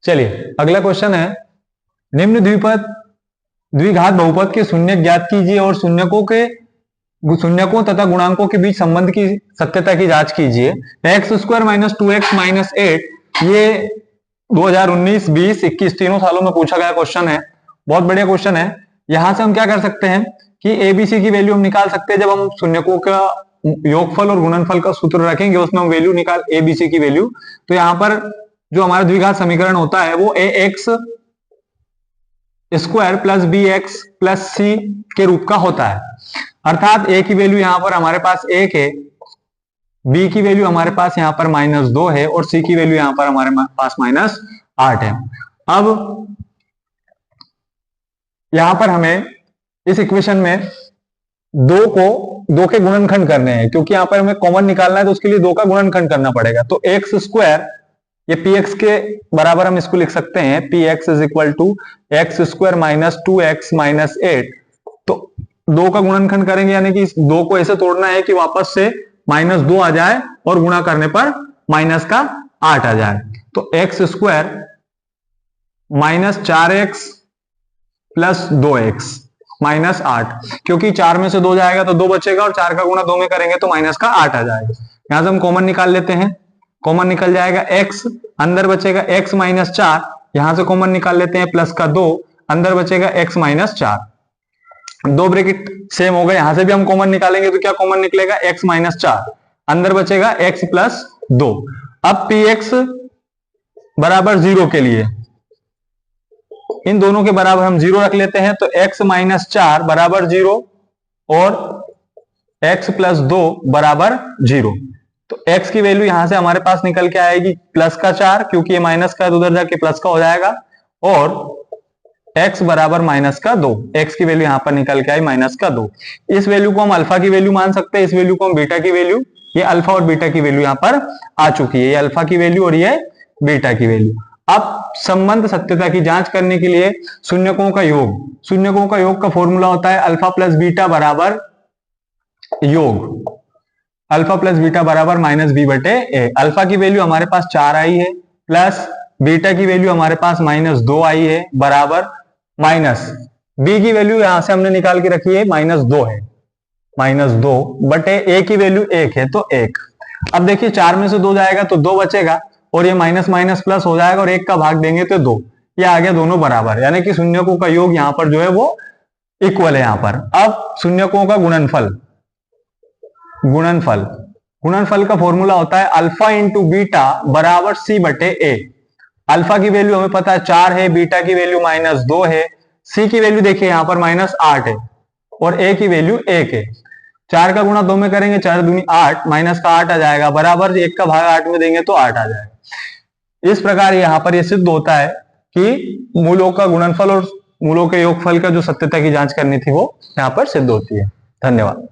चलिए अगला क्वेश्चन है, निम्न द्विघात बहुपद के शून्य ज्ञात कीजिए और शून्यकों तथा गुणांकों के बीच संबंध की सत्यता की जांच कीजिए। X square minus 2x minus 8 ये 2019, 20, 21 तीनों सालों में पूछा गया क्वेश्चन है। बहुत बढ़िया क्वेश्चन है। यहां से हम क्या कर सकते हैं कि एबीसी की वैल्यू हम निकाल सकते हैं। जब हम शून्यकों का योगफल और गुणनफल का सूत्र रखेंगे उसमें हम वैल्यू निकाल एबीसी की वैल्यू, तो यहां पर जो हमारा द्विघात समीकरण होता है वो A X square plus B X plus C के रूप का होता है। अर्थात ए की वैल्यू यहां पर हमारे पास 1 है, बी की वैल्यू हमारे पास यहां पर -2 है और सी की वैल्यू यहां पर हमारे पास -8 है। अब यहां पर हमें इस इक्वेशन में दो के गुणनखंड करने हैं, क्योंकि यहां पर हमें कॉमन निकालना है तो उसके लिए 2 का गुणनखंड करना पड़ेगा। तो एक्स स्क्वायर ये पी एक्स के बराबर हम इसको लिख सकते हैं, P X is equal to X square minus 2x minus 8। तो 2 का गुणनखंड करेंगे यानी कि इस 2 को ऐसे तोड़ना है कि वापस से -2 आ जाए और गुणा करने पर -8 आ जाए। तो X square minus 4x plus 2x minus 8, क्योंकि 4 में से 2 जाएगा तो 2 बचेगा और 4 का गुणा 2 में करेंगे तो -8 आ जाएगा। यहां से हम कॉमन निकाल लेते हैं, कॉमन निकल जाएगा x, अंदर बचेगा x माइनस 4, यहां से कॉमन निकाल लेते हैं प्लस का 2, अंदर बचेगा x माइनस 4। 2 ब्रैकेट सेम हो गए, यहां से भी हम कॉमन निकालेंगे तो क्या कॉमन निकलेगा x माइनस 4, अंदर बचेगा x प्लस 2। अब px बराबर 0 के लिए इन दोनों के बराबर हम 0 रख लेते हैं, तो x माइनस 4 बराबर 0 और x प्लस 2 बराबर 0। तो x की वैल्यू यहां से हमारे पास निकल के आएगी प्लस का 4, क्योंकि ये माइनस का है तो उधर जाके प्लस का हो जाएगा, और x बराबर माइनस का 2। x की वैल्यू यहां पर निकल के आई माइनस का 2। इस वैल्यू को हम अल्फा की वैल्यू मान सकते हैं, इस वैल्यू को हम बीटा की वैल्यू, ये अल्फा और बीटा की वैल्यू यहां पर आ चुकी है, ये अल्फा की वैल्यू और ये बीटा की वैल्यू। अब संबंध सत्यता की जांच करने के लिए शून्यकों का योग का फॉर्मूला होता है अल्फा प्लस बीटा बराबर योग, अल्फा प्लस बीटा बराबर -b/a। अल्फा की वैल्यू हमारे पास 4 आई है, प्लस बीटा की वैल्यू हमारे पास -2 आई है, बराबर माइनस बी की वैल्यू यहां से हमने निकाल के रखी है -2 है, -2/a की वैल्यू 1 है तो 1। अब देखिए 4 में से 2 जाएगा तो 2 बचेगा और ये माइनस माइनस प्लस हो जाएगा और 1 का भाग देंगे तो 2, ये आ गया दोनों बराबर, यानी कि शून्यकों का योग यहां पर जो है वो इक्वल है यहां पर। अब शून्यकों का गुणनफल का फॉर्मूला होता है अल्फा इंटू बीटा बराबर c/a। अल्फा की वैल्यू हमें पता है 4 है, बीटा की वैल्यू -2 है, सी की वैल्यू देखिए यहां पर -8 है और a की वैल्यू 1 है। 4 का गुणा 2 में करेंगे, 4 दूनी 8, माइनस का 8 आ जाएगा, बराबर 1 का भाग 8 में देंगे तो 8 आ जाएगा। इस प्रकार यहां पर यह सिद्ध होता है कि मूलों का गुणनफल और मूलों के योगफल का जो सत्यता की जांच करनी थी वो यहां पर सिद्ध होती है। धन्यवाद।